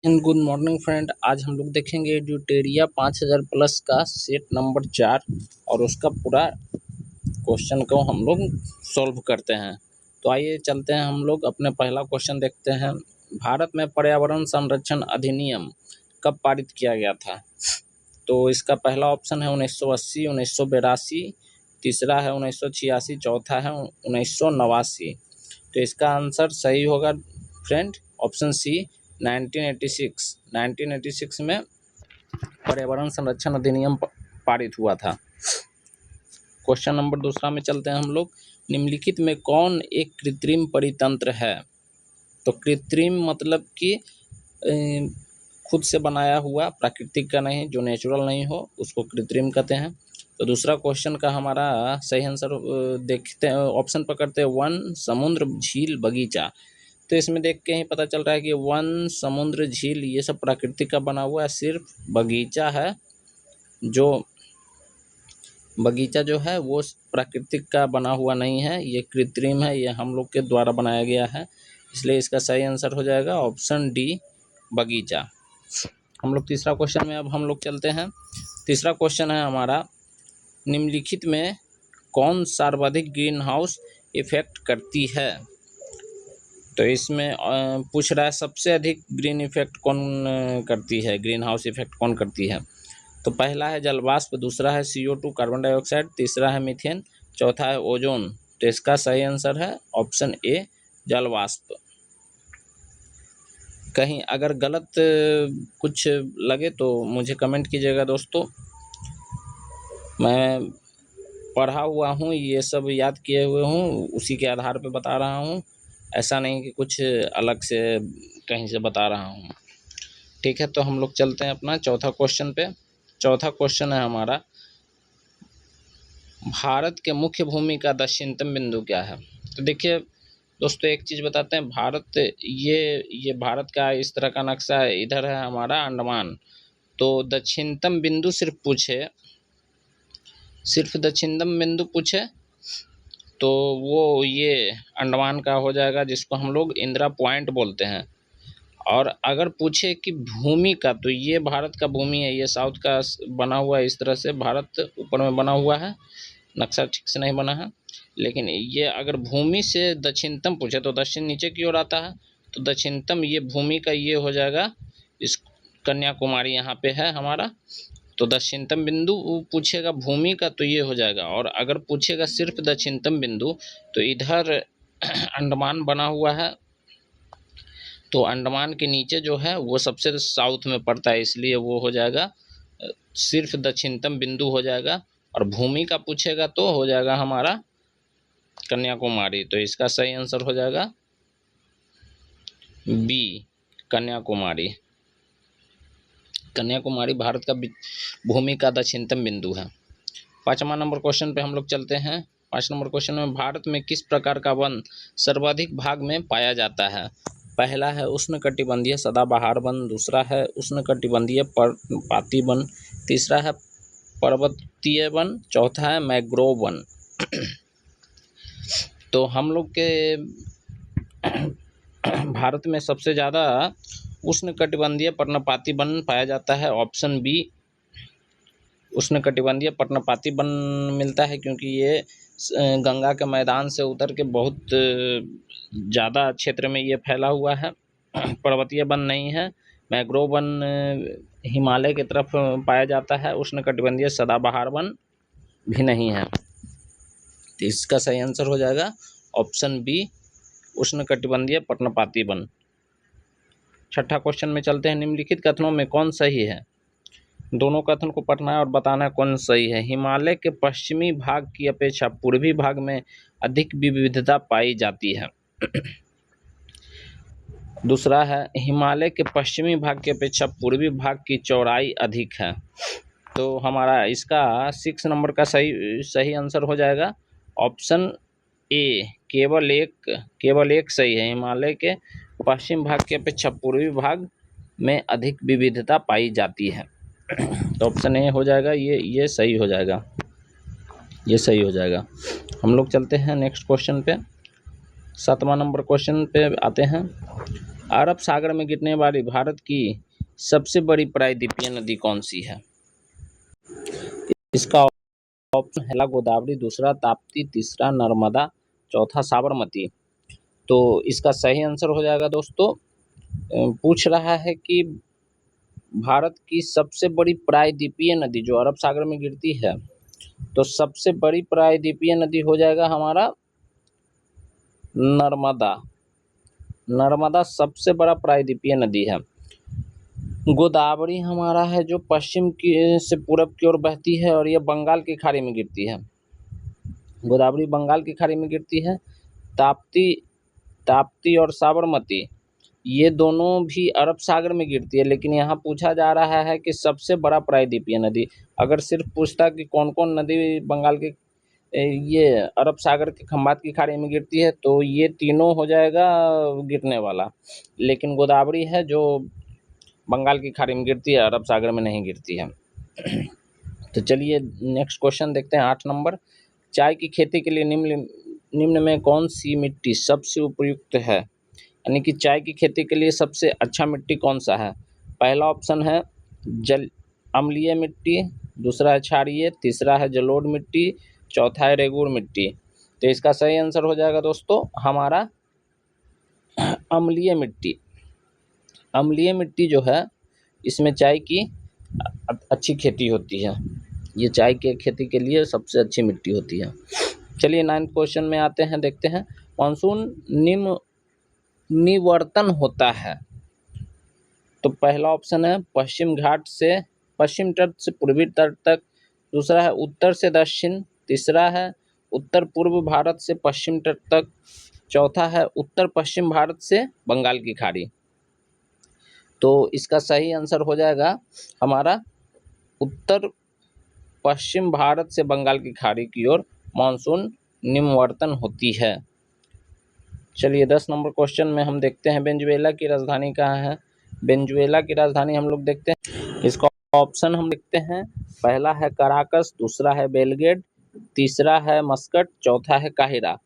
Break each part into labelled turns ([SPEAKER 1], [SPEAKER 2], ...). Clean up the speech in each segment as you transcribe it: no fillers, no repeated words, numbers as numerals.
[SPEAKER 1] In good morning friend, आज हम लोग देखेंगे ड्यूटेरिया 5000 प्लस का सेट नंबर 4 और उसका पूरा क्वेश्चन को हम लोग सॉल्व करते हैं। तो आइए चलते हैं, हम लोग अपने पहला क्वेश्चन देखते हैं। भारत में पर्यावरण संरक्षण अधिनियम कब पारित किया गया था? तो इसका पहला ऑप्शन है 1980, 1982, तीसरा है 1986, चौथा है 1989। तो इसका आंसर सही होगा फ्रेंड ऑप्शन सी 1986। 1986 में पर्यावरण संरक्षण अधिनियम पारित हुआ था। क्वेश्चन नंबर दूसरा में चलते हैं हम लोग। निम्नलिखित में कौन एक कृत्रिम परितंत्र है? तो कृत्रिम मतलब कि खुद से बनाया हुआ, प्राकृतिक का नहीं, जो नेचुरल नहीं हो उसको कृत्रिम कहते हैं। तो दूसरा क्वेश्चन का हमारा सही आंसर देखते हैं, ऑप्शन पकड़ते हैं वन, समुद्र, झील, बगीचा। तो इसमें देख के ही पता चल रहा है कि वन, समुद्र, झील ये सब प्राकृतिक का बना हुआ है, सिर्फ बगीचा है जो बगीचा जो है वो प्राकृतिक का बना हुआ नहीं है, ये कृत्रिम है, ये हम लोग के द्वारा बनाया गया है। इसलिए इसका सही आंसर हो जाएगा ऑप्शन डी, बगीचा। हम लोग तीसरा क्वेश्चन में अब हम लोग चलते हैं। तीसरा क्वेश्चन है हमारा, निम्नलिखित में कौन सर्वाधिक ग्रीन हाउस इफेक्ट करती है? तो इसमें पूछ रहा है सबसे अधिक ग्रीन इफेक्ट कौन करती है, ग्रीन हाउस इफेक्ट कौन करती है? तो पहला है जलवाष्प, दूसरा है CO2 कार्बन डाइऑक्साइड, तीसरा है मीथेन, चौथा है ओजोन। तो इसका सही आंसर है ऑप्शन ए, जलवाष्प। कहीं अगर गलत कुछ लगे तो मुझे कमेंट कीजिएगा दोस्तों। मैं पढ़ा हुआ हूँ, ये सब याद किए हुए हूँ, उसी के आधार पे बता रहा हूँ, ऐसा नहीं कि कुछ अलग से कहीं से बता रहा हूँ। ठीक है, तो हम लोग चलते हैं अपना चौथा क्वेश्चन पे। चौथा क्वेश्चन है हमारा, भारत के मुख्य भूमि का दक्षिणतम बिंदु क्या है? तो देखिए दोस्तों, एक चीज़ बताते हैं, भारत ये भारत का इस तरह का नक्शा है, इधर है हमारा अंडमान। तो दक्षिणतम बिंदु सिर्फ दक्षिणतम बिंदु पूछे तो वो ये अंडमान का हो जाएगा, जिसको हम लोग इंदिरा पॉइंट बोलते हैं। और अगर पूछे कि भूमि का, तो ये भारत का भूमि है, ये साउथ का बना हुआ है, इस तरह से भारत ऊपर में बना हुआ है, नक्शा ठीक से नहीं बना है। लेकिन ये अगर भूमि से दक्षिणतम पूछे तो दक्षिण नीचे की ओर आता है, तो दक्षिणतम ये भूमि का ये हो जाएगा, इस कन्याकुमारी यहाँ पे है हमारा। तो दक्षिणतम बिंदु पूछेगा भूमि का तो ये हो जाएगा, और अगर पूछेगा सिर्फ दक्षिणतम बिंदु तो इधर अंडमान बना हुआ है, तो अंडमान के नीचे जो है वो सबसे साउथ में पड़ता है, इसलिए वो हो जाएगा सिर्फ दक्षिणतम बिंदु हो जाएगा। और भूमि का पूछेगा तो हो जाएगा हमारा कन्याकुमारी। तो इसका सही आंसर हो जाएगा बी, कन्याकुमारी। कन्याकुमारी भारत का भूमि का दक्षिणतम बिंदु है। 5वां नंबर क्वेश्चन पे हम लोग चलते हैं। 5 नंबर क्वेश्चन में, भारत में किस प्रकार का वन सर्वाधिक भाग में पाया जाता है? पहला है उष्णकटिबंधीय सदाबहार वन, दूसरा है उष्णकटिबंधीय पर्णपाती वन, तीसरा है पर्वतीय वन, चौथा है मैंग्रोव वन। तो हम लोग के भारत में सबसे ज़्यादा उष्णकटिबंधीय पर्णपाती वन पाया जाता है, ऑप्शन बी, उष्णकटिबंधीय पर्णपाती वन मिलता है, क्योंकि ये गंगा के मैदान से उतर के बहुत ज़्यादा क्षेत्र में ये फैला हुआ है। पर्वतीय वन नहीं है। मैंग्रोव वन हिमालय की तरफ पाया जाता है। उष्णकटिबंधीय सदाबहार वन भी नहीं है। तो इसका सही आंसर हो जाएगा ऑप्शन बी, उष्णकटिबंधीय पर्णपाती वन। 6ठा क्वेश्चन में चलते हैं। निम्नलिखित कथनों में कौन सही है? दोनों कथन को पढ़ना है और बताना है कौन सही है। हिमालय के पश्चिमी भाग की अपेक्षा पूर्वी भाग में अधिक विविधता पाई जाती है। दूसरा है, हिमालय के पश्चिमी भाग की अपेक्षा पूर्वी भाग की चौड़ाई अधिक है। तो हमारा इसका 6 नंबर का सही आंसर हो जाएगा ऑप्शन ए, केवल एक सही है। हिमालय के पश्चिम भाग की अपेक्षा पूर्वी भाग में अधिक विविधता पाई जाती है। तो ऑप्शन ए हो जाएगा, ये सही हो जाएगा, ये सही हो जाएगा। हम लोग चलते हैं नेक्स्ट क्वेश्चन पे। 7वां नंबर क्वेश्चन पे आते हैं। अरब सागर में गिरने वाली भारत की सबसे बड़ी प्रायद्वीपीय नदी कौन सी है? इसका ऑप्शन पहला गोदावरी, दूसरा ताप्ती, तीसरा नर्मदा, चौथा साबरमती। तो इसका सही आंसर हो जाएगा दोस्तों, पूछ रहा है कि भारत की सबसे बड़ी प्रायद्वीपीय नदी जो अरब सागर में गिरती है, तो सबसे बड़ी प्रायद्वीपीय नदी हो जाएगा हमारा नर्मदा। नर्मदा सबसे बड़ा प्रायद्वीपीय नदी है। गोदावरी हमारा है जो पश्चिम की से पूरब की ओर बहती है और ये बंगाल की खाड़ी में गिरती है। गोदावरी बंगाल की खाड़ी में गिरती है। ताप्ती और साबरमती ये दोनों भी अरब सागर में गिरती है, लेकिन यहाँ पूछा जा रहा है कि सबसे बड़ा प्रायद्वीपीय नदी। अगर सिर्फ पूछता कि कौन कौन नदी बंगाल के ये अरब सागर के खंबात की खाड़ी में गिरती है, तो ये तीनों हो जाएगा गिरने वाला, लेकिन गोदावरी है जो बंगाल की खाड़ी में गिरती है, अरब सागर में नहीं गिरती है। तो चलिए नेक्स्ट क्वेश्चन देखते हैं, 8 नंबर। चाय की खेती के लिए निम्न में कौन सी मिट्टी सबसे उपयुक्त है? यानी कि चाय की खेती के लिए सबसे अच्छा मिट्टी कौन सा है? पहला ऑप्शन है जल अम्लीय मिट्टी, दूसरा है क्षारीय, तीसरा है जलोढ़ मिट्टी, चौथा है रेगूर मिट्टी। तो इसका सही आंसर हो जाएगा दोस्तों हमारा अम्लीय मिट्टी। अम्लीय मिट्टी जो है इसमें चाय की अच्छी खेती होती है। ये चाय के खेती के लिए सबसे अच्छी मिट्टी होती है। चलिए 9th क्वेश्चन में आते हैं, देखते हैं। मानसून निवर्तन होता है, तो पहला ऑप्शन है पश्चिम तट से पूर्वी तट तक, दूसरा है उत्तर से दक्षिण, तीसरा है उत्तर पूर्व भारत से पश्चिम तट तक, चौथा है उत्तर पश्चिम भारत से बंगाल की खाड़ी। तो इसका सही आंसर हो जाएगा हमारा उत्तर पश्चिम भारत से बंगाल की खाड़ी की ओर मानसून निम्नवर्तन होती है। चलिए 10 नंबर क्वेश्चन में हम देखते हैं वेनेजुएला की राजधानी कहाँ है? वेनेजुएला की राजधानी हम लोग देखते हैं, इसका ऑप्शन हम देखते हैं। पहला है कराकस, दूसरा है बेलग्रेड, तीसरा है मस्कट, चौथा है काहिरा।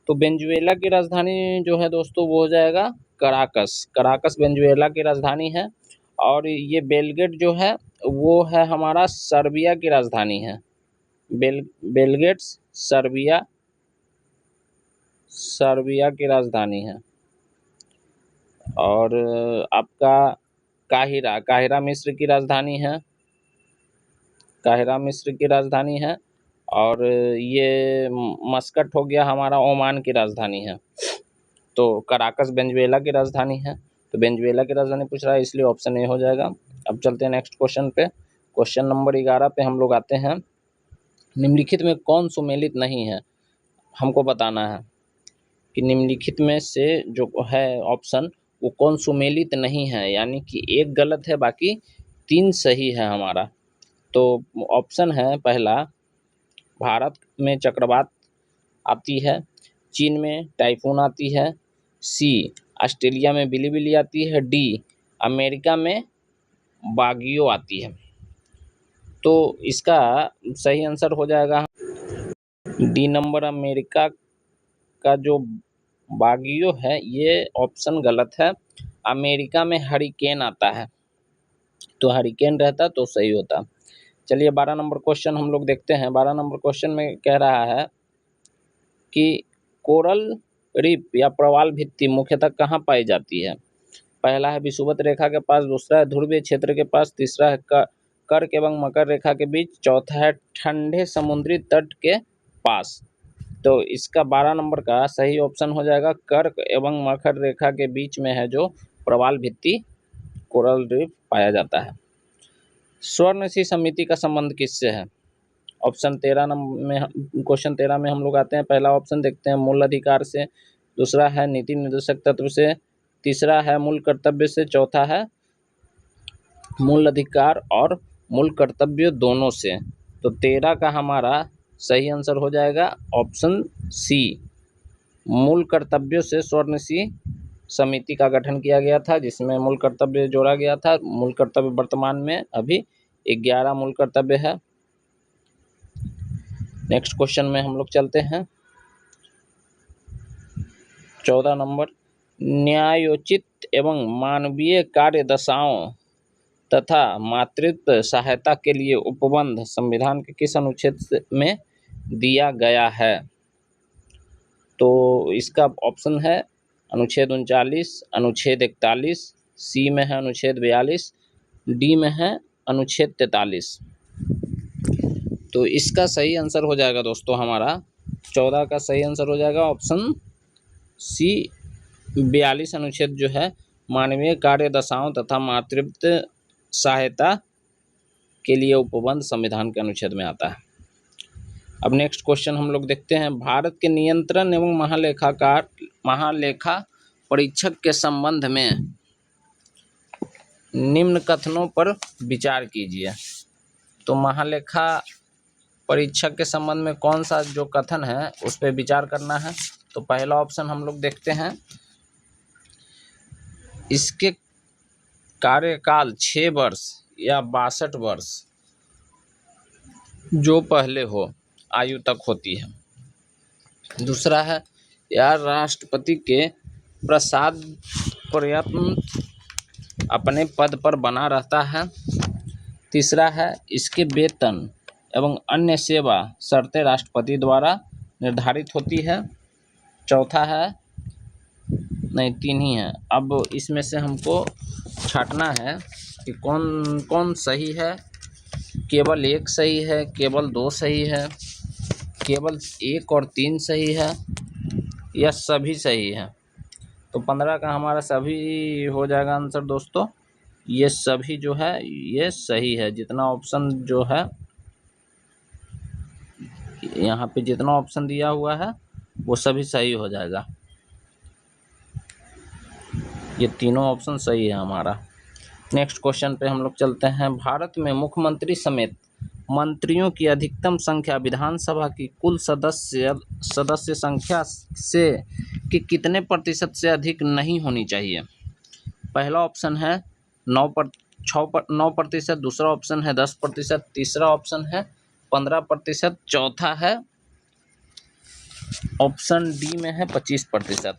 [SPEAKER 1] तो वेनेजुएला की राजधानी जो है दोस्तों वो हो जाएगा कराकस। कराकस वेनेजुएला की राजधानी है। और ये बेलग्रेड जो है वो है हमारा सर्बिया की राजधानी है। बेलग्रेड सर्बिया की राजधानी है। और आपका काहिरा मिस्र की राजधानी है। काहिरा मिस्र की राजधानी है। और ये मस्कट हो गया हमारा ओमान की राजधानी है। तो कराकस वेनेजुएला की राजधानी है, तो वेनेजुएला की राजधानी पूछ रहा है, इसलिए ऑप्शन ए हो जाएगा। अब चलते हैं नेक्स्ट क्वेश्चन पे। क्वेश्चन नंबर 11 पे हम लोग आते हैं। निम्नलिखित में कौन सुमेलित नहीं है? हमको बताना है कि निम्नलिखित में से जो है ऑप्शन वो कौन सुमेलित नहीं है, यानी कि एक गलत है बाकी 3 सही है हमारा। तो ऑप्शन है पहला भारत में चक्रवात आती है, चीन में टाइफून आती है, सी ऑस्ट्रेलिया में बिलीबिली आती है, डी अमेरिका में बागियो आती है। तो इसका सही आंसर हो जाएगा डी नंबर, अमेरिका का जो बागियो है ये ऑप्शन गलत है। अमेरिका में हरिकेन आता है, तो हरिकेन रहता तो सही होता। चलिए 12 नंबर क्वेश्चन हम लोग देखते हैं। 12 नंबर क्वेश्चन में कह रहा है कि कोरल रीफ या प्रवाल भित्ति मुख्यतः कहाँ पाई जाती है? पहला है विषुवत रेखा के पास, दूसरा है ध्रुवीय क्षेत्र के पास, तीसरा है कर्क एवं मकर रेखा के बीच, चौथा है ठंडे समुद्री तट के पास। तो इसका 12 नंबर का सही ऑप्शन हो जाएगा कर्क एवं मकर रेखा के बीच में है जो प्रवाल भित्ति कोरल रीफ पाया जाता है। स्वर्णशिला समिति का संबंध किससे है? ऑप्शन 13 नंबर में, क्वेश्चन 13 में हम लोग आते हैं। पहला ऑप्शन देखते हैं मूल अधिकार से, दूसरा है नीति निर्देशक तत्व से, तीसरा है मूल कर्तव्य से, चौथा है मूल अधिकार और मूल कर्तव्य दोनों से। तो 13 का हमारा सही आंसर हो जाएगा ऑप्शन सी, मूल कर्तव्यों से स्वर्णशिला समिति का गठन किया गया था, जिसमें मूल कर्तव्य जोड़ा गया था। मूल कर्तव्य वर्तमान में अभी 11 मूल कर्तव्य है। नेक्स्ट क्वेश्चन में हम लोग चलते हैं। 14 नंबर, न्यायोचित एवं मानवीय कार्य दशाओं तथा मातृत्व सहायता के लिए उपबंध संविधान के किस अनुच्छेद में दिया गया है? तो इसका ऑप्शन है अनुच्छेद 39, अनुच्छेद 41, सी में है अनुच्छेद 42, डी में है अनुच्छेद 43। तो इसका सही आंसर हो जाएगा दोस्तों हमारा 14 का सही आंसर हो जाएगा ऑप्शन सी 42 अनुच्छेद जो है मानवीय कार्य दशाओं तथा मातृत्व सहायता के लिए उपबंध संविधान के अनुच्छेद में आता है। अब नेक्स्ट क्वेश्चन हम लोग देखते हैं, भारत के नियंत्रण एवं महालेखा परीक्षक के संबंध में निम्न कथनों पर विचार कीजिए। तो महालेखा परीक्षक के संबंध में कौन सा जो कथन है उस पर विचार करना है। तो पहला ऑप्शन हम लोग देखते हैं, इसके कार्यकाल 6 वर्ष या 62 वर्ष जो पहले हो आयु तक होती है। दूसरा है, या राष्ट्रपति के प्रसाद पर्यंत अपने पद पर बना रहता है। तीसरा है, इसके वेतन एवं अन्य सेवा शर्तें राष्ट्रपति द्वारा निर्धारित होती है। चौथा है, नहीं 3 ही है, अब इसमें से हमको छांटना है कि कौन कौन सही है। केवल 1 सही है, केवल 2 सही है, केवल 1 और 3 सही है, या सभी सही है। तो 15 का हमारा सभी हो जाएगा आंसर दोस्तों। ये सभी जो है ये सही है, जितना ऑप्शन जो है यहाँ पे जितना ऑप्शन दिया हुआ है वो सभी सही हो जाएगा। ये तीनों ऑप्शन सही है हमारा। नेक्स्ट क्वेश्चन पे हम लोग चलते हैं, भारत में मुख्यमंत्री समेत मंत्रियों की अधिकतम संख्या विधानसभा की कुल सदस्य संख्या से कि कितने प्रतिशत से अधिक नहीं होनी चाहिए? पहला ऑप्शन है 9%, दूसरा ऑप्शन है 10%, तीसरा ऑप्शन है 15%, चौथा है ऑप्शन डी में है 25%।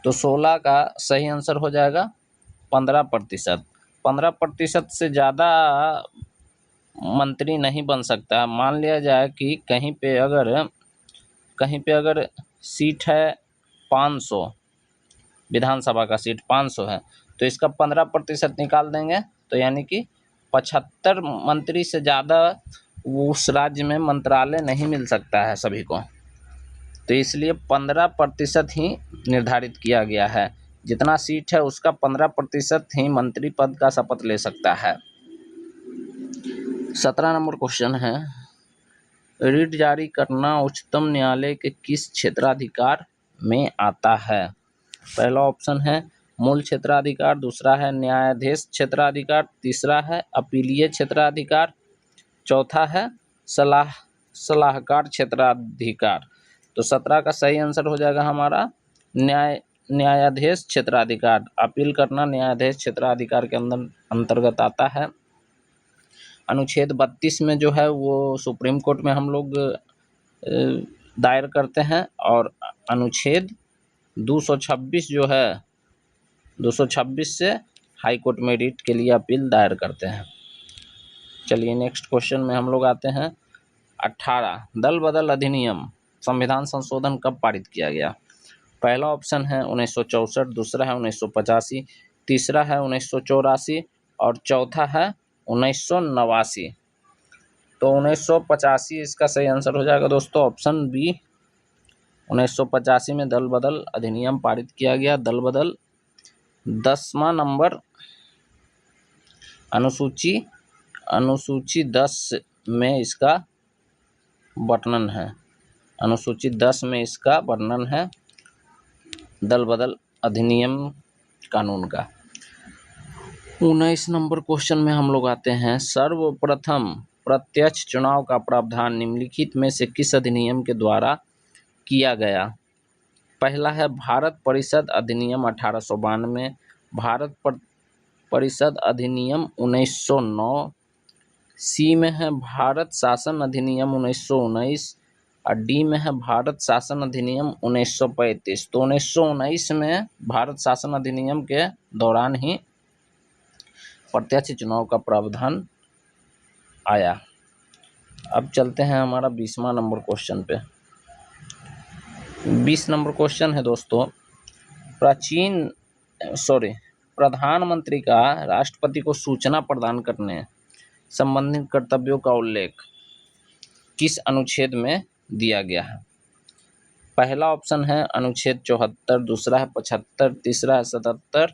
[SPEAKER 1] तो 16 का सही आंसर हो जाएगा 15%। 15% से ज़्यादा मंत्री नहीं बन सकता। मान लिया जाए कि कहीं पे अगर सीट है 500, विधानसभा का सीट 500 है, तो इसका 15% निकाल देंगे तो यानी कि 75 मंत्री से ज़्यादा उस राज्य में मंत्रालय नहीं मिल सकता है सभी को। तो इसलिए 15% ही निर्धारित किया गया है। जितना सीट है उसका 15% ही मंत्री पद का शपथ ले सकता है। 17 नंबर क्वेश्चन है, रिट जारी करना उच्चतम न्यायालय के किस क्षेत्राधिकार में आता है? पहला ऑप्शन है मूल क्षेत्राधिकार, दूसरा है न्यायाधीश क्षेत्राधिकार, तीसरा है अपीलीय क्षेत्राधिकार, चौथा है सलाहकार क्षेत्राधिकार। तो 17 का सही आंसर हो जाएगा हमारा न्यायाधीश क्षेत्राधिकार। अपील करना न्यायाधीश क्षेत्राधिकार के अंतर्गत आता है। अनुच्छेद 32 में जो है वो सुप्रीम कोर्ट में हम लोग दायर करते हैं, और अनुच्छेद 226 जो है 226 से हाई कोर्ट में रिट के लिए अपील दायर करते हैं। चलिए नेक्स्ट क्वेश्चन में हम लोग आते हैं। 18 दल बदल अधिनियम संविधान संशोधन कब पारित किया गया? पहला ऑप्शन है 1964, दूसरा है 1985, तीसरा है 1984 और चौथा है 1989। तो 1985 इसका सही आंसर हो जाएगा दोस्तों, ऑप्शन बी। 1985 में दल बदल अधिनियम पारित किया गया। दल बदल 10वां नंबर अनुसूची 10 में इसका वर्णन है। अनुसूची 10 में इसका वर्णन है दल बदल अधिनियम कानून का। 19 नंबर क्वेश्चन में हम लोग आते हैं, सर्वप्रथम प्रत्यक्ष चुनाव का प्रावधान निम्नलिखित में से किस अधिनियम के द्वारा किया गया? पहला है भारत परिषद अधिनियम 1892, भारत परिषद अधिनियम 1909, सी में है भारत शासन अधिनियम 1919, और डी में है भारत शासन अधिनियम 1935। तो 1919 में भारत शासन अधिनियम के दौरान ही प्रत्यक्ष चुनाव का प्रावधान आया। अब चलते हैं हमारा 20वां नंबर क्वेश्चन पे। 20 नंबर क्वेश्चन है दोस्तों, प्रधानमंत्री का राष्ट्रपति को सूचना प्रदान करने संबंधित कर्तव्यों का उल्लेख किस अनुच्छेद में दिया गया है? पहला ऑप्शन है अनुच्छेद 74, दूसरा है 75, तीसरा है 77,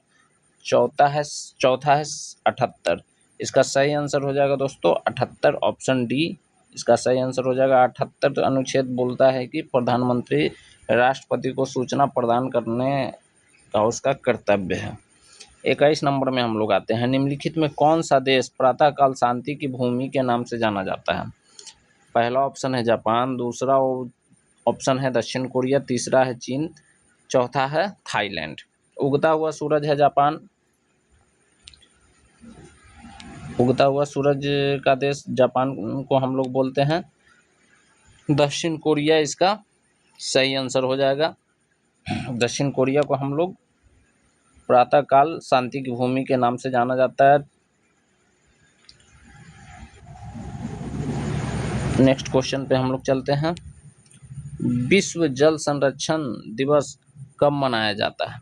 [SPEAKER 1] चौथा है 78। इसका सही आंसर हो जाएगा दोस्तों 78, ऑप्शन डी इसका सही आंसर हो जाएगा। 78 अनुच्छेद बोलता है कि प्रधानमंत्री राष्ट्रपति को सूचना प्रदान करने का उसका कर्तव्य है। 21 नंबर में हम लोग आते हैं, निम्नलिखित में कौन सा देश प्रातःकाल शांति की भूमि के नाम से जाना जाता है? पहला ऑप्शन है जापान, दूसरा ऑप्शन है दक्षिण कोरिया, तीसरा है चीन, चौथा है थाईलैंड। उगता हुआ सूरज है जापान, उगता हुआ सूरज का देश जापान को हम लोग बोलते हैं। दक्षिण कोरिया इसका सही आंसर हो जाएगा। दक्षिण कोरिया को हम लोग प्रातःकाल शांति की भूमि के नाम से जाना जाता है। नेक्स्ट क्वेश्चन पे हम लोग चलते हैं, विश्व जल संरक्षण दिवस कब मनाया जाता है?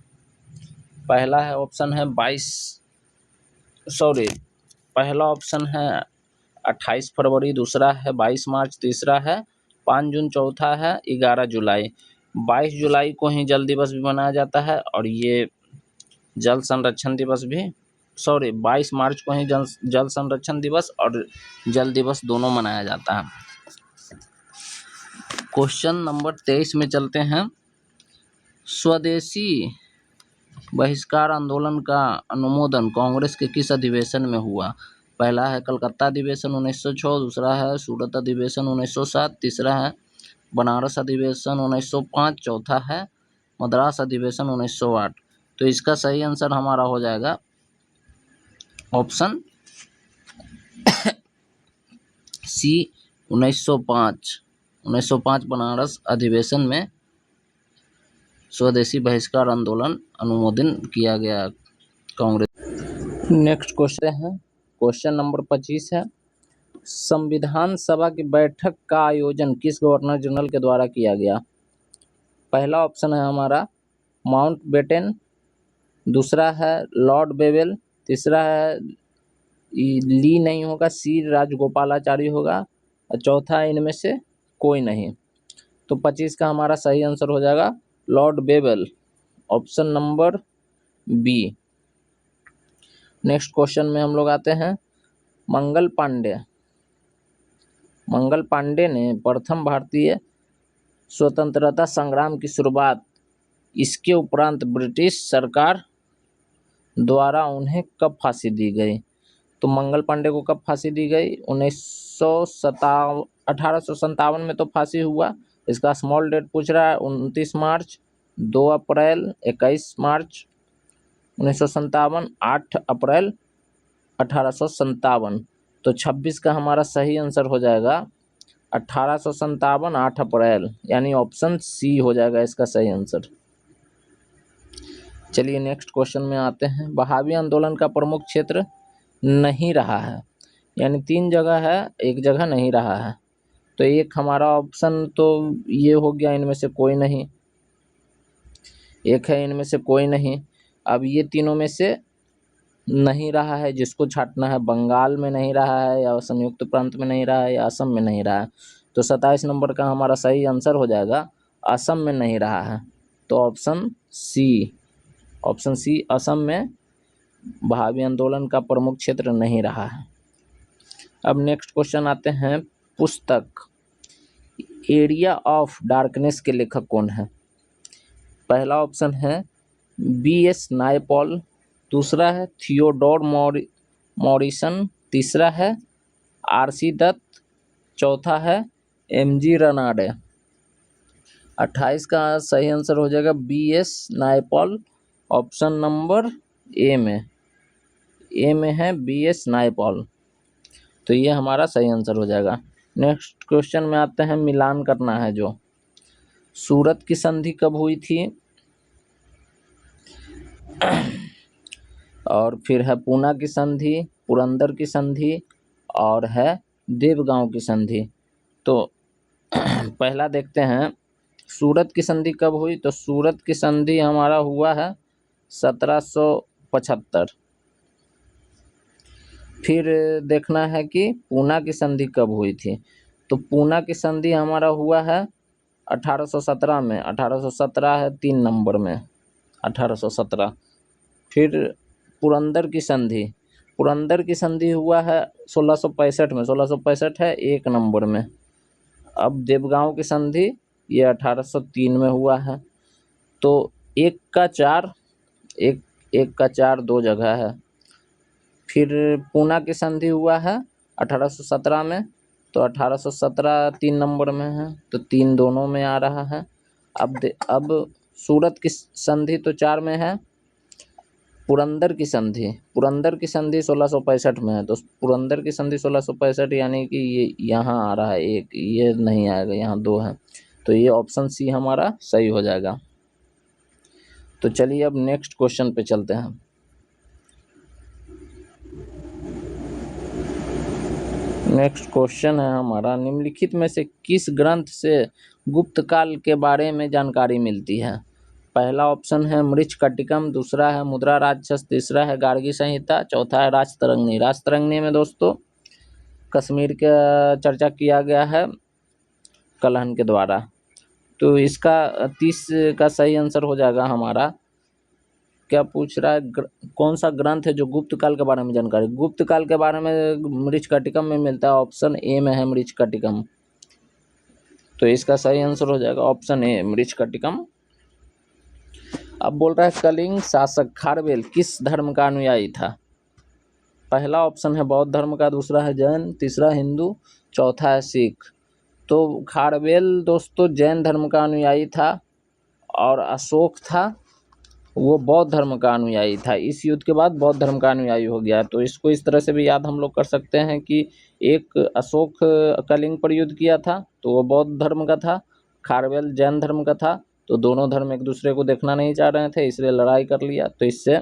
[SPEAKER 1] पहला है ऑप्शन है पहला ऑप्शन है 28 फरवरी, दूसरा है 22 मार्च, तीसरा है 5 जून, चौथा है 11 जुलाई। 22 जुलाई को ही जल दिवस भी मनाया जाता है और ये जल संरक्षण दिवस भी 22 मार्च को ही जल संरक्षण दिवस और जल दिवस दोनों मनाया जाता है। क्वेश्चन नंबर 23 में चलते हैं, स्वदेशी बहिष्कार आंदोलन का अनुमोदन कांग्रेस के किस अधिवेशन में हुआ? पहला है कलकत्ता अधिवेशन 1906, दूसरा है सूरत अधिवेशन 1907, तीसरा है बनारस अधिवेशन 1905, चौथा है मद्रास अधिवेशन 1908। तो इसका सही आंसर हमारा हो जाएगा ऑप्शन सी 1905 बनारस अधिवेशन में स्वदेशी बहिष्कार आंदोलन अनुमोदन किया गया कांग्रेस। नेक्स्ट क्वेश्चन है, क्वेश्चन नंबर 25 है, संविधान सभा की बैठक का आयोजन किस गवर्नर जनरल के द्वारा किया गया? पहला ऑप्शन है हमारा माउंटबेटन, दूसरा है लॉर्ड बेवेल, तीसरा है ली नहीं होगा, सी राजगोपालाचारी होगा, और चौथा इनमें से कोई नहीं। तो 25 का हमारा सही आंसर हो जाएगा Lord Wavell, option number B. Next question में हम लोग आते हैं, मंगल पांडे ने प्रथम भारतीय स्वतंत्रता संग्राम की शुरुआत इसके उपरांत ब्रिटिश सरकार द्वारा उन्हें कब फांसी दी गई? तो मंगल पांडे को कब फांसी दी गई? 1857 में तो फांसी हुआ। इसका स्मॉल डेट पूछ रहा है, 29 मार्च, 2 अप्रैल, 21 मार्च 1957, 8 अप्रैल 1857। तो 26 का हमारा सही आंसर हो जाएगा 1857, 8 अप्रैल, यानी ऑप्शन सी हो जाएगा इसका सही आंसर। चलिए नेक्स्ट क्वेश्चन में आते हैं, बहावी आंदोलन का प्रमुख क्षेत्र नहीं रहा है, यानी 3 जगह है, एक जगह नहीं रहा है। तो एक हमारा ऑप्शन तो ये हो गया, इनमें से कोई नहीं, एक है इनमें से कोई नहीं। अब ये तीनों में से नहीं रहा है, जिसको छांटना है, बंगाल में नहीं रहा है, या संयुक्त प्रांत में नहीं रहा है, या असम में नहीं रहा है। तो 27 नंबर का हमारा सही आंसर हो जाएगा असम में नहीं रहा है। तो ऑप्शन सी असम में बहावी आंदोलन का प्रमुख क्षेत्र नहीं रहा है। अब नेक्स्ट क्वेश्चन आते हैं, पुस्तक एरिया ऑफ डार्कनेस के लेखक कौन है? पहला ऑप्शन है B.S. नायपॉल, दूसरा है थियोडोर मॉरिसन, तीसरा है R.C. दत्त, चौथा है M.G. रनाडे। 28 का सही आंसर हो जाएगा B.S. Naipaul, option number A में है B.S. नायपॉल। तो ये हमारा सही आंसर हो जाएगा। नेक्स्ट क्वेश्चन में आते हैं, मिलान करना है जो। सूरत की संधि कब हुई थी? और फिर है पूना की संधि, पुरंदर की संधि और है देवगांव की संधि। तो पहला देखते हैं सूरत की संधि कब हुई। तो सूरत की संधि हमारा हुआ है 1775। फिर देखना है कि पूना की संधि कब हुई थी। तो पूना की संधि हमारा हुआ है 1817 में। 1817 है 3 नंबर में, 1817। फिर पुरंदर की संधि, पुरंदर की संधि हुआ है 1665 में। 1665 है 1 नंबर में। अब देवगांव की संधि ये 1803 में हुआ है। तो 1 का 4, 1 का 4 2 जगह है। फिर पूना की संधि हुआ है 1817 में। तो 1817 3 नंबर में है, तो 3 दोनों में आ रहा है। अब सूरत की संधि तो 4 में है। पुरंदर की संधि, पुरंदर की संधि 1665 में है। तो पुरंदर की संधि 1665 यानी कि ये यहाँ आ रहा है 1, ये नहीं आएगा, यहाँ 2 है। तो ये ऑप्शन सी हमारा सही हो जाएगा। तो चलिए अब नेक्स्ट क्वेश्चन पे चलते हैं। नेक्स्ट क्वेश्चन है हमारा, निम्नलिखित में से किस ग्रंथ से गुप्त काल के बारे में जानकारी मिलती है? पहला ऑप्शन है मृच्छकटिकम, दूसरा है मुद्रा राक्षस, तीसरा है गार्गी संहिता, चौथा है राजतरंगिणी। राजतरंगिणी में दोस्तों कश्मीर का चर्चा किया गया है कलहन के द्वारा। तो इसका 30 का सही आंसर हो जाएगा हमारा। क्या पूछ रहा है, कौन सा ग्रंथ है जो गुप्त काल के बारे में जानकारी? गुप्त काल के बारे में मृच्छकटिकम में मिलता है। ऑप्शन ए में है मृच्छकटिकम। तो इसका सही आंसर हो जाएगा ऑप्शन ए मृच्छकटिकम। अब बोल रहा है कलिंग शासक खारवेल किस धर्म का अनुयायी था? पहला ऑप्शन है बौद्ध धर्म का, दूसरा है जैन, तीसरा हिंदू, चौथा है सिख। तो खारवेल दोस्तों जैन धर्म का अनुयायी था और अशोक था वो बौद्ध धर्म का अनुयायी था। इस युद्ध के बाद बौद्ध धर्म का अनुयायी हो गया। तो इसको इस तरह से भी याद हम लोग कर सकते हैं कि एक अशोक कलिंग पर युद्ध किया था तो वो बौद्ध धर्म का था, खारवेल जैन धर्म का था। तो दोनों धर्म एक दूसरे को देखना नहीं चाह रहे थे, इसलिए लड़ाई कर लिया। तो इससे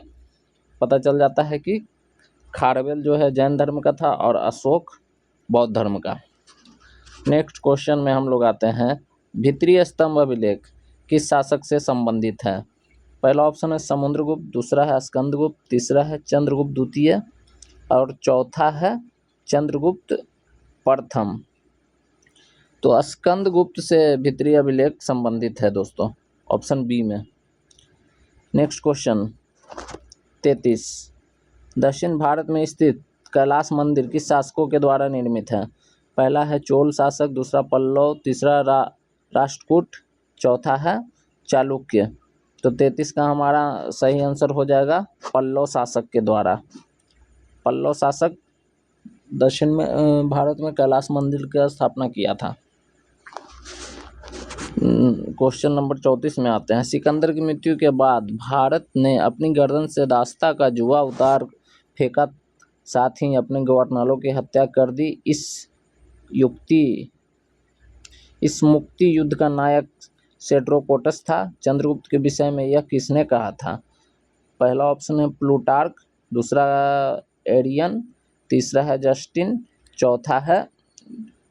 [SPEAKER 1] पता चल जाता है कि खारवेल जो है जैन धर्म का था और अशोक बौद्ध धर्म का। नेक्स्ट क्वेश्चन में हम लोग आते हैं, भित्रीय स्तंभ अभिलेख किस शासक से संबंधित है? पहला ऑप्शन है समुद्रगुप्त, दूसरा है स्कंदगुप्त, तीसरा है चंद्रगुप्त द्वितीय और चौथा है चंद्रगुप्त प्रथम। तो स्कंदगुप्त से भित्रीय अभिलेख संबंधित है दोस्तों, ऑप्शन बी में। नेक्स्ट क्वेश्चन 33, दक्षिण भारत में स्थित कैलाश मंदिर किस शासकों के द्वारा निर्मित है? पहला है चोल शासक, दूसरा पल्लव, तीसरा राष्ट्रकूट, चौथा है चालुक्य। तो 33 का हमारा सही आंसर हो जाएगा पल्लव शासक के द्वारा। पल्लव शासक दक्षिण में भारत में कैलाश मंदिर की स्थापना किया था। क्वेश्चन नंबर 34 में आते हैं, सिकंदर की मृत्यु के बाद भारत ने अपनी गर्दन से दास्ता का जुआ उतार फेंका, साथ ही अपने गवर्नरों की हत्या कर दी। इस मुक्ति युद्ध का नायक सेड्रोकोटस था। चंद्रगुप्त के विषय में यह किसने कहा था? पहला ऑप्शन है प्लूटार्क, दूसरा एरियन, तीसरा है जस्टिन, चौथा है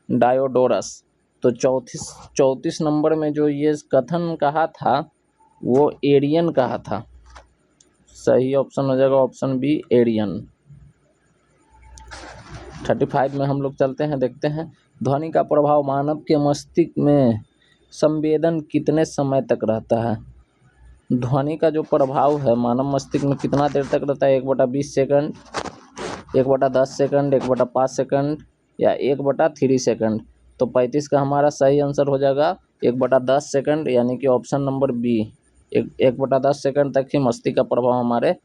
[SPEAKER 1] डायोडोरस। तो 34 नंबर में जो ये कथन कहा था वो एरियन कहा था। सही ऑप्शन हो जाएगा ऑप्शन बी एरियन। 35 में हम लोग चलते हैं, देखते हैं ध्वनि का प्रभाव मानव के मस्तिष्क में संवेदन कितने समय तक रहता है? ध्वनि का जो प्रभाव है मानव मस्तिष्क में कितना देर तक रहता है? 1/20 सेकंड, 1/10 सेकंड, 1/5 सेकंड या 1/3 सेकंड। तो 35 का हमारा सही आंसर हो जाएगा 1/10 सेकंड, यानी कि ऑप्शन नंबर बी। 1/10 सेकंड तक ही मस्तिष्क का प्रभाव हमारे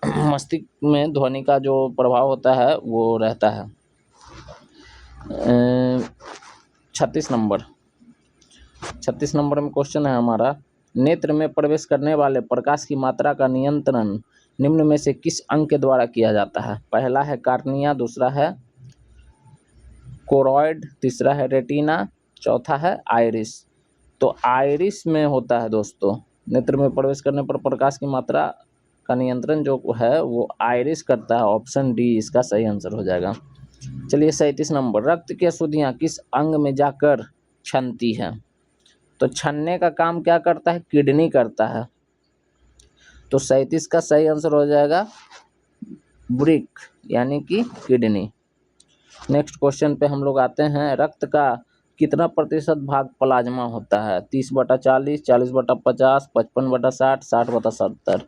[SPEAKER 1] मस्तिष्क में ध्वनि का जो प्रभाव होता है वो रहता है। 36 नंबर में क्वेश्चन है हमारा, नेत्र में प्रवेश करने वाले प्रकाश की मात्रा का नियंत्रण निम्न में से किस अंग के द्वारा किया जाता है? पहला है कार्निया, दूसरा है कोरॉइड, तीसरा है रेटिना, चौथा है आइरिस। तो आइरिस में होता है दोस्तों, नेत्र में प्रवेश करने पर प्रकाश की मात्रा का नियंत्रण जो है वो आइरिस करता है। ऑप्शन डी इसका सही आंसर हो जाएगा। चलिए 37 नंबर, रक्त की अशुद्धियाँ किस अंग में जाकर छनती हैं? तो छनने का काम क्या करता है? किडनी करता है। तो 37 का सही आंसर हो जाएगा ब्रिक, यानी कि किडनी। नेक्स्ट क्वेश्चन पे हम लोग आते हैं, रक्त का कितना प्रतिशत भाग प्लाज्मा होता है? 30/40, 40/50, 55/60, 60/70।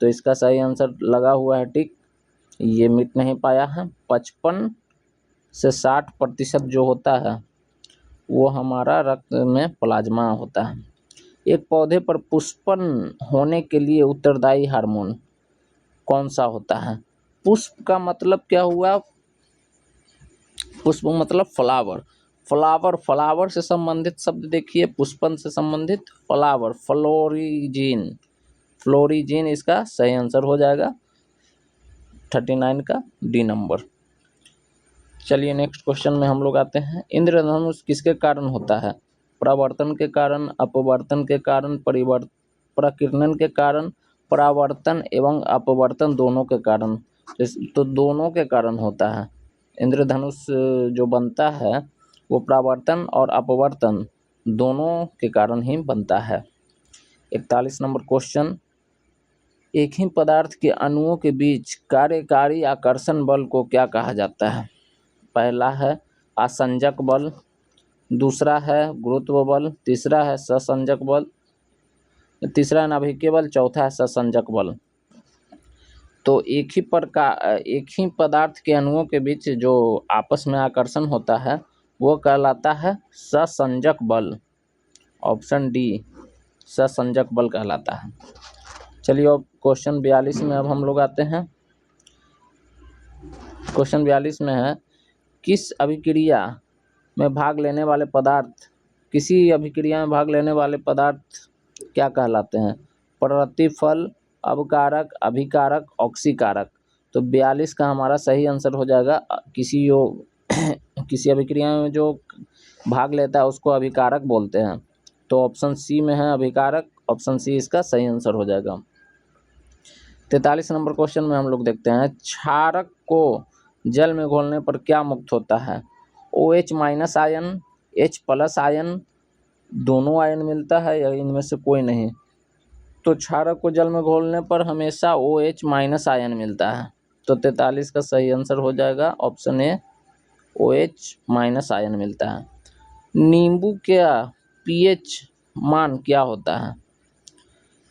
[SPEAKER 1] तो इसका सही आंसर लगा हुआ है टिक, ये मिट नहीं पाया है। 55 से 60% जो होता है वो हमारा रक्त में प्लाज्मा होता है। एक पौधे पर पुष्पन होने के लिए उत्तरदायी हार्मोन कौन सा होता है? पुष्प का मतलब क्या हुआ? पुष्प मतलब फ्लावर। फ्लावर से संबंधित शब्द देखिए, पुष्पन से संबंधित फ्लावर, फ्लोरिजिन इसका सही आंसर हो जाएगा 39 का डी नंबर। चलिए नेक्स्ट क्वेश्चन में हम लोग आते हैं, इंद्रधनुष किसके कारण होता है? परावर्तन के कारण, अपवर्तन के कारण, प्रकीर्णन के कारण, परावर्तन एवं अपवर्तन दोनों के कारण। तो दोनों के कारण होता है। इंद्रधनुष जो बनता है वो परावर्तन और अपवर्तन दोनों के कारण ही बनता है। 41 नंबर क्वेश्चन, एक ही पदार्थ के अणुओं के बीच कार्यकारी आकर्षण बल को क्या कहा जाता है? पहला है आसंजक बल, दूसरा है गुरुत्व बल, तीसरा है ससंजक बल, तीसरा है नाभिकीय बल, चौथा है ससंजक बल। तो एक ही पदार्थ के अणुओं के बीच जो आपस में आकर्षण होता है वो कहलाता है ससंजक बल। ऑप्शन डी ससंजक बल कहलाता है। चलिए अब क्वेश्चन 42 में अब हम लोग आते हैं। क्वेश्चन 42 में है, किसी अभिक्रिया में भाग लेने वाले पदार्थ क्या कहलाते हैं? प्रतिफल, अवकारक, अभिकारक, ऑक्सीकारक। तो 42 का हमारा सही आंसर हो जाएगा, किसी अभिक्रिया में जो भाग लेता है उसको अभिकारक बोलते हैं। तो ऑप्शन सी में है अभिकारक, ऑप्शन सी इसका सही आंसर हो जाएगा। 43 नंबर क्वेश्चन में हम लोग देखते हैं, क्षारक को जल में घोलने पर क्या मुक्त होता है? OH- आयन, H+ आयन, दोनों आयन मिलता है या इनमें से कोई नहीं? तो क्षारक को जल में घोलने पर हमेशा OH- आयन मिलता है। तो 43 का सही आंसर हो जाएगा ऑप्शन ए, OH- आयन मिलता है। नींबू का pH मान क्या होता है?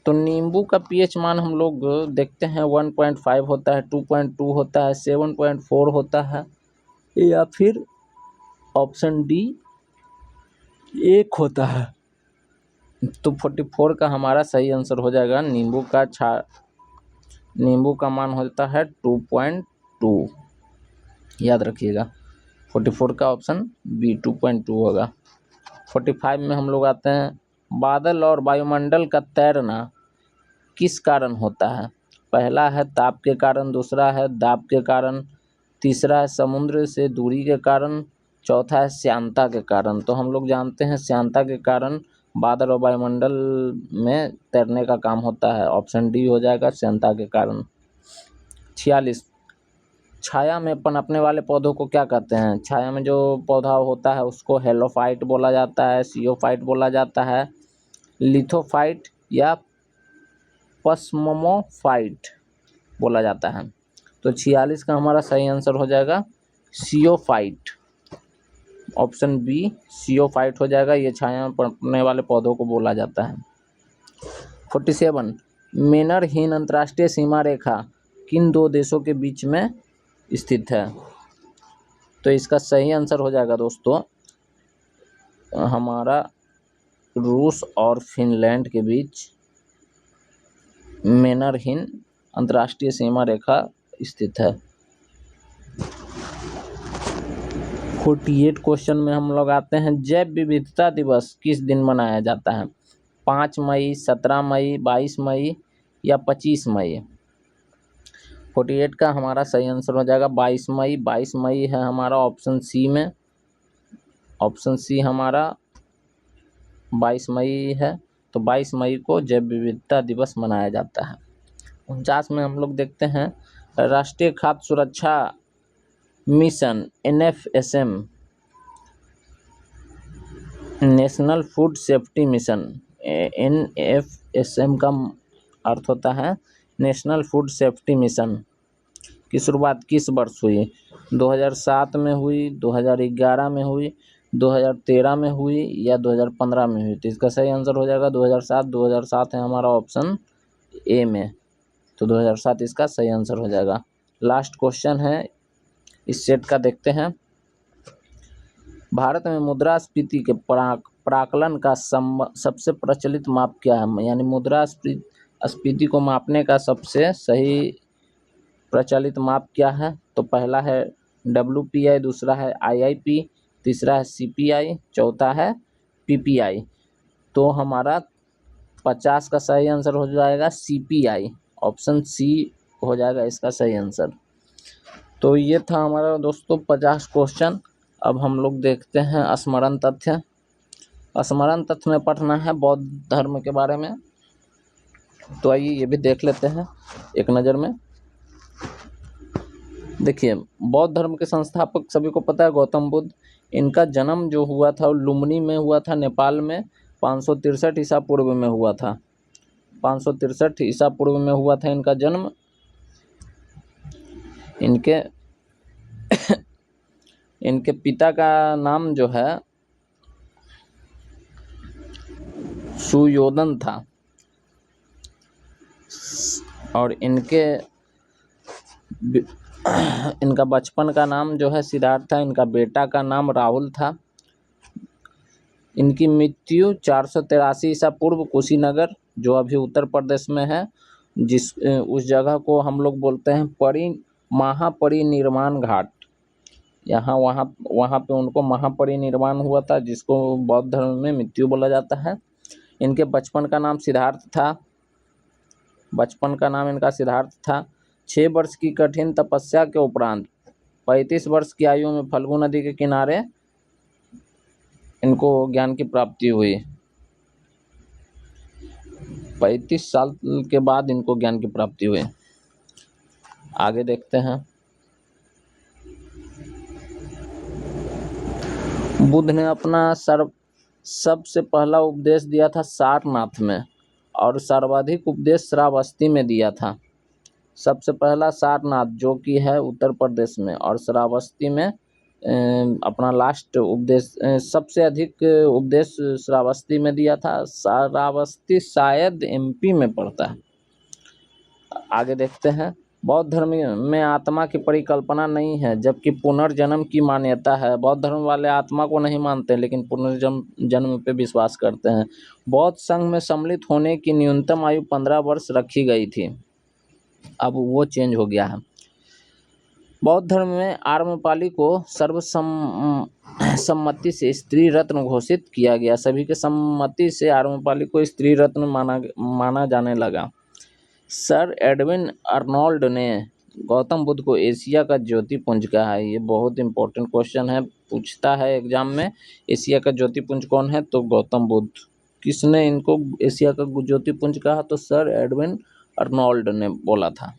[SPEAKER 1] तो नींबू का pH मान हम लोग देखते हैं 1.5 होता है, 2.2 होता है, 7.4 होता है, या फिर ऑप्शन डी 1 होता है। तो 44 का हमारा सही आंसर हो जाएगा। नींबू का मान होता है 2.2, याद रखिएगा। 44 का ऑप्शन बी 2.2 होगा। 45 में हम लोग आते हैं, बादल और वायुमंडल का तैरना किस कारण होता है? पहला है ताप के कारण, दूसरा है दाब के कारण, तीसरा है समुद्र से दूरी के कारण, चौथा है श्यानता के कारण। तो हम लोग जानते हैं श्यानता के कारण बादल और वायुमंडल में तैरने का काम होता है। ऑप्शन डी हो जाएगा श्यानता के कारण। 46, छाया में पनपने वाले पौधों को क्या कहते हैं? छाया में जो पौधा होता है उसको हेलोफाइट बोला जाता है, सियोफाइट बोला जाता है, लिथोफाइट या पस्मोफाइट बोला जाता है। तो 46 का हमारा सही आंसर हो जाएगा सियोफाइट। ऑप्शन बी सियोफाइट हो जाएगा, ये छाया में पनपने वाले पौधों को बोला जाता है। 47, मेनरहीन अंतर्राष्ट्रीय सीमा रेखा किन दो देशों के बीच में स्थित है? तो इसका सही आंसर हो जाएगा दोस्तों हमारा रूस और फिनलैंड के बीच मेनरहीन अंतर्राष्ट्रीय सीमा रेखा स्थित है। 48 क्वेश्चन में हम लोग आते हैं, जैव विविधता दिवस किस दिन मनाया जाता है? 5 मई, 17 मई, 22 मई या 25 मई? 48 का हमारा सही आंसर हो जाएगा 22 मई। 22 मई है हमारा ऑप्शन सी में। ऑप्शन सी हमारा 22 मई है, तो 22 मई को जैव विविधता दिवस मनाया जाता है। 49 में हम लोग देखते हैं राष्ट्रीय खाद्य सुरक्षा mission NFSM, national food safety mission. NFSM का अर्थ होता है नेशनल फूड सेफ्टी मिशन की शुरुआत किस वर्ष हुई? 2007 में हुई, 2011 में हुई, 2013 में हुई या 2015 में हुई? तो इसका सही आंसर हो जाएगा 2007। 2007 है हमारा ऑप्शन ए में, तो 2007 इसका सही आंसर हो जाएगा। लास्ट क्वेश्चन है इस सेट का, देखते हैं। भारत में मुद्रास्फीति के प्राकलन का सबसे प्रचलित माप क्या है? यानी मुद्रास्फीति को मापने का सबसे सही प्रचलित माप क्या है? तो पहला है WPI, दूसरा है IIP, तीसरा है CPI, चौथा है PPI। तो हमारा 50 का सही आंसर हो जाएगा CPI, ऑप्शन सी हो जाएगा इसका सही आंसर। तो ये था हमारा दोस्तों 50 क्वेश्चन। अब हम लोग देखते हैं स्मरण तथ्य। स्मरण तथ्य में पढ़ना है बौद्ध धर्म के बारे में, तो आइए ये भी देख लेते हैं एक नज़र में। देखिए, बौद्ध धर्म के संस्थापक सभी को पता है गौतम बुद्ध। इनका जन्म जो हुआ था वो लुम्बिनी में हुआ था, नेपाल में 563 ईसा पूर्व में हुआ था। 563 ईसा पूर्व में हुआ था इनका जन्म। इनके पिता का नाम जो है सुयोधन था, और इनका बचपन का नाम जो है सिद्धार्थ था। इनका बेटा का नाम राहुल था। इनकी मृत्यु 483 ईसा पूर्व कुशीनगर, जो अभी उत्तर प्रदेश में है, उस जगह को हम लोग बोलते हैं महापरिनिर्वाण घाट। वहाँ पे उनको महापरिनिर्वाण हुआ था, जिसको बौद्ध धर्म में मृत्यु बोला जाता है। इनके बचपन का नाम सिद्धार्थ था। बचपन का नाम इनका सिद्धार्थ था। 6 वर्ष की कठिन तपस्या के उपरांत 35 वर्ष की आयु में फल्गु नदी के किनारे इनको ज्ञान की प्राप्ति हुई। 35 साल के बाद इनको ज्ञान की प्राप्ति हुई। आगे देखते हैं। बुद्ध ने अपना सबसे पहला उपदेश दिया था सारनाथ में, और सर्वाधिक उपदेश श्रावस्ती में दिया था। सबसे पहला सारनाथ जो कि है उत्तर प्रदेश में, और श्रावस्ती में अपना लास्ट उपदेश, सबसे अधिक उपदेश श्रावस्ती में दिया था। श्रावस्ती शायद MP में पड़ता है। आगे देखते हैं। बौद्ध धर्म में आत्मा की परिकल्पना नहीं है, जबकि पुनर्जन्म की मान्यता है। बौद्ध धर्म वाले आत्मा को नहीं मानते, लेकिन पुनर्जन्म पे विश्वास करते हैं। बौद्ध संघ में सम्मिलित होने की न्यूनतम आयु 15 वर्ष रखी गई थी, अब वो चेंज हो गया है। बौद्ध धर्म में आम्रपाली को सर्वसम्मति से स्त्री रत्न घोषित किया गया। सभी के सम्मति से आम्रपाली को स्त्री रत्न माना जाने लगा। सर एडविन अर्नोल्ड ने गौतम बुद्ध को एशिया का ज्योतिपुंज कहा है। ये बहुत इंपॉर्टेंट क्वेश्चन है, पूछता है एग्जाम में। एशिया का ज्योतिपुंज कौन है? तो गौतम बुद्ध। किसने इनको एशिया का ज्योतिपुंज कहा? तो सर एडविन अर्नोल्ड ने बोला था।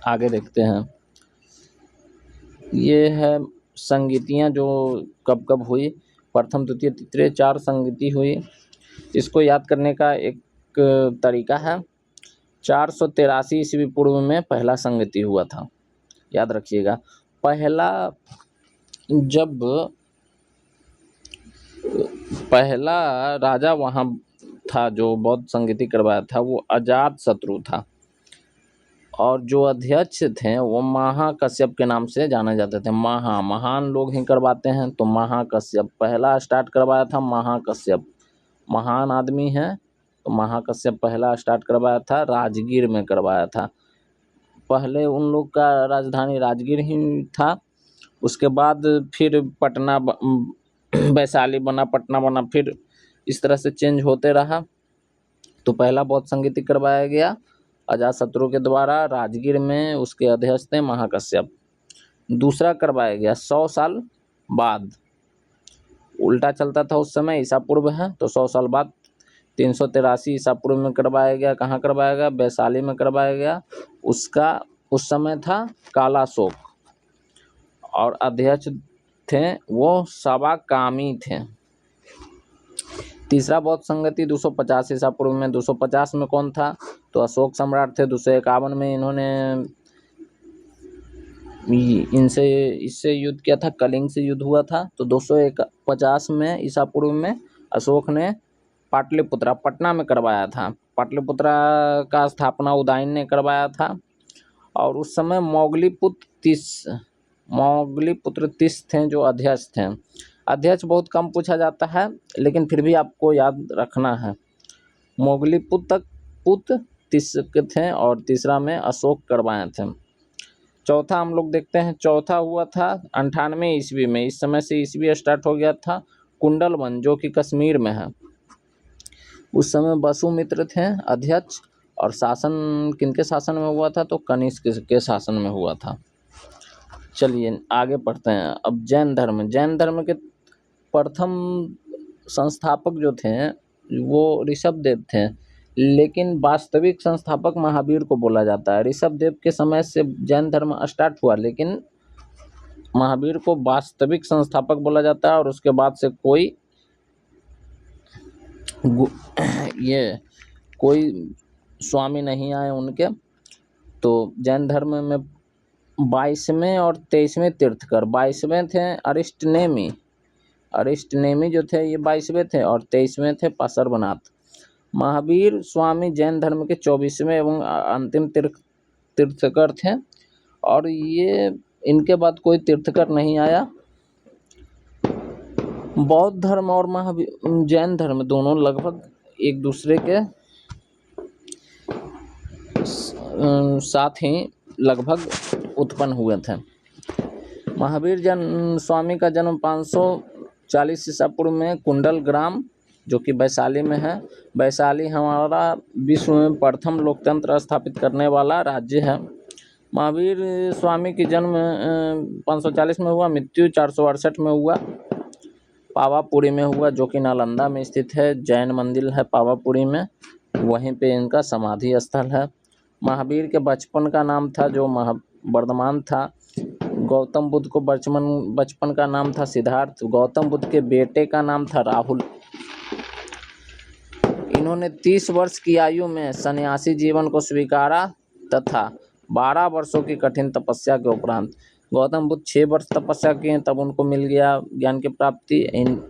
[SPEAKER 1] आगे देखते हैं। ये है संगीतियाँ जो कब कब हुई। प्रथम, द्वितीय, तृतीय 4 संगीति हुई। इसको याद करने का एक तरीका है। 483 ईस्वी पूर्व में पहला संगीति हुआ था, याद रखिएगा। पहला राजा वहाँ था जो बौद्ध संगीति करवाया था, वो अजातशत्रु था, और जो अध्यक्ष थे वो महाकश्यप के नाम से जाने जाते थे। महान लोग ही करवाते हैं, तो महाकश्यप पहला स्टार्ट करवाया था। महाकश्यप महान आदमी हैं, तो महाकश्यप पहला स्टार्ट करवाया था, राजगीर में करवाया था। पहले उन लोग का राजधानी राजगीर ही था। उसके बाद फिर पटना, वैशाली बना, पटना बना, फिर इस तरह से चेंज होते रहा। तो पहला बौद्ध संगीति करवाया गया अजातशत्रु के द्वारा राजगीर में, उसके अध्यक्ष थे महाकश्यप। दूसरा करवाया गया 100 साल बाद, उल्टा चलता था उस समय, ईसा पूर्व है, तो 100 साल बाद 383 ईसा पूर्व में करवाया गया। कहाँ करवाया गया? वैशाली में करवाया गया। उसका उस समय था कालाशोक और अध्यक्ष थे वो सवाकामी थे। तीसरा बौद्ध संगति 250 ईसा पूर्व में। 250 में कौन था? तो अशोक सम्राट थे। 251 में इन्होंने इनसे इससे युद्ध किया था, कलिंग से युद्ध हुआ था। तो 250 में ईसा पूर्व में अशोक ने पाटलिपुत्रा पटना में करवाया था। पाटलिपुत्रा का स्थापना उदयन ने करवाया था। और उस समय मौगलीपुत्र तीस थे जो अध्यक्ष थे। अध्यक्ष बहुत कम पूछा जाता है, लेकिन फिर भी आपको याद रखना है। पुत्र तीस के थे और तीसरा में अशोक करवाए थे। चौथा हम लोग देखते हैं। चौथा हुआ था 98 ईस्वी में। इस समय से ईस्वी स्टार्ट हो गया था। कुंडलवन जो कि कश्मीर में है, उस समय वसुमित्र थे अध्यक्ष। और शासन किनके शासन में हुआ था? तो कनिष्क के शासन में हुआ था। चलिए आगे पढ़ते हैं। अब जैन धर्म के प्रथम संस्थापक जो थे वो ऋषभदेव थे, लेकिन वास्तविक संस्थापक महावीर को बोला जाता है। ऋषभदेव के समय से जैन धर्म स्टार्ट हुआ, लेकिन महावीर को वास्तविक संस्थापक बोला जाता है। और उसके बाद से कोई स्वामी नहीं आए उनके। तो जैन धर्म में 22वें और 23वें तीर्थकर। 22वें थे अरिष्टनेमी जो थे ये 22वें थे, और 23वें थे पार्श्वनाथ। महावीर स्वामी जैन धर्म के 24वें एवं अंतिम तीर्थकर थे। और ये इनके बाद कोई तीर्थकर नहीं आया। बौद्ध धर्म और जैन धर्म दोनों लगभग एक दूसरे के साथ ही लगभग उत्पन्न हुए थे। महावीर स्वामी का जन्म 540 ईसा पूर्व में कुंडल ग्राम जो कि वैशाली में है। वैशाली हमारा विश्व में प्रथम लोकतंत्र स्थापित करने वाला राज्य है। महावीर स्वामी की जन्म 540 में हुआ, मृत्यु 468 में हुआ। पावापुरी में हुआ जो कि नालंदा में स्थित है। जैन मंदिर है पावापुरी में, वहीं पे इनका समाधि स्थल है। महावीर के बचपन का नाम था जो वर्धमान था। गौतम बुद्ध को बचपन का नाम था सिद्धार्थ। गौतम बुद्ध के बेटे का नाम था राहुल। इन्होंने 30 वर्ष की आयु में सन्यासी जीवन को स्वीकारा तथा 12 वर्षों की कठिन तपस्या के उपरांत, गौतम बुद्ध 6 वर्ष तपस्या किए तब उनको मिल गया ज्ञान की प्राप्ति।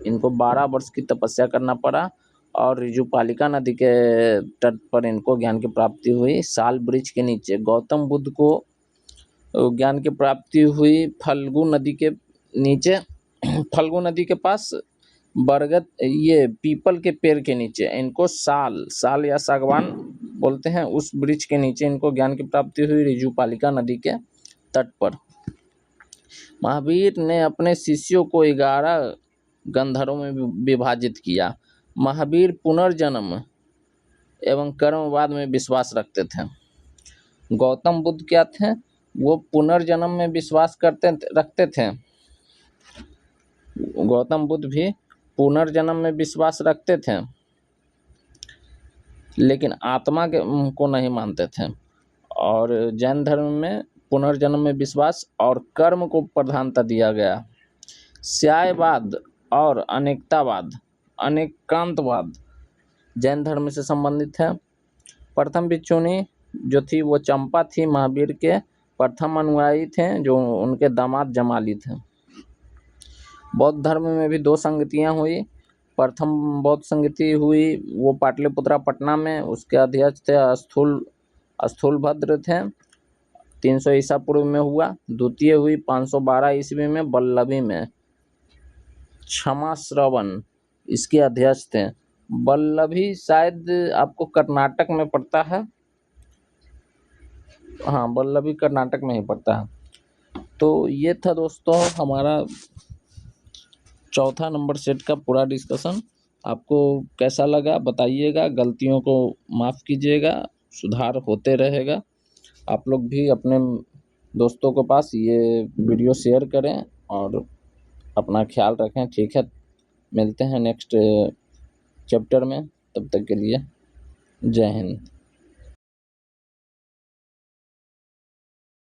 [SPEAKER 1] इनको 12 वर्ष की तपस्या करना पड़ा और ऋजुपालिका नदी के तट पर इनको ज्ञान की प्राप्ति हुई। साल वृक्ष के नीचे गौतम बुद्ध को ज्ञान की प्राप्ति हुई। फल्गु नदी के नीचे, फल्गु नदी के पास बरगद ये पीपल के पेड़ के नीचे इनको साल या सागवान बोलते हैं, उस वृक्ष के नीचे इनको ज्ञान की प्राप्ति हुई ऋजुपालिका नदी के तट पर। महावीर ने अपने शिष्यों को 11 गंधर्वों में विभाजित किया। महावीर पुनर्जन्म एवं कर्मवाद में विश्वास रखते थे। गौतम बुद्ध क्या थे? वो पुनर्जन्म में विश्वास रखते थे। गौतम बुद्ध भी पुनर्जन्म में विश्वास रखते थे, लेकिन आत्मा को नहीं मानते थे। और जैन धर्म में पुनर्जन्म में विश्वास और कर्म को प्रधानता दिया गया। स्यायवाद और अनेकांतवाद जैन धर्म से संबंधित है। प्रथम भिक्षुणी जो थी वो चंपा थी, महावीर के प्रथम अनुयायी थे जो उनके दामाद जमाली थे। बौद्ध धर्म में भी 2 संगतियाँ हुई। प्रथम बौद्ध संगति हुई वो पाटलिपुत्रा पटना में, उसके अध्यक्ष थे स्थूलभद्र थे, 300 ईसा पूर्व में हुआ। द्वितीय हुई 512 ईस्वी में वल्लभी में, क्षमाश्रवण इसके अध्यक्ष थे। वल्लभी शायद आपको कर्नाटक में पड़ता है। हाँ, वल्लभी कर्नाटक में ही पड़ता है। तो ये था दोस्तों हमारा चौथा नंबर सेट का पूरा डिस्कशन। आपको कैसा लगा बताइएगा, गलतियों को माफ़ कीजिएगा, सुधार होते रहेगा। आप लोग भी अपने दोस्तों के पास ये वीडियो शेयर करें और अपना ख्याल रखें। ठीक है। मिलते हैं नेक्स्ट चैप्टर में, तब तक के लिए जय हिंद।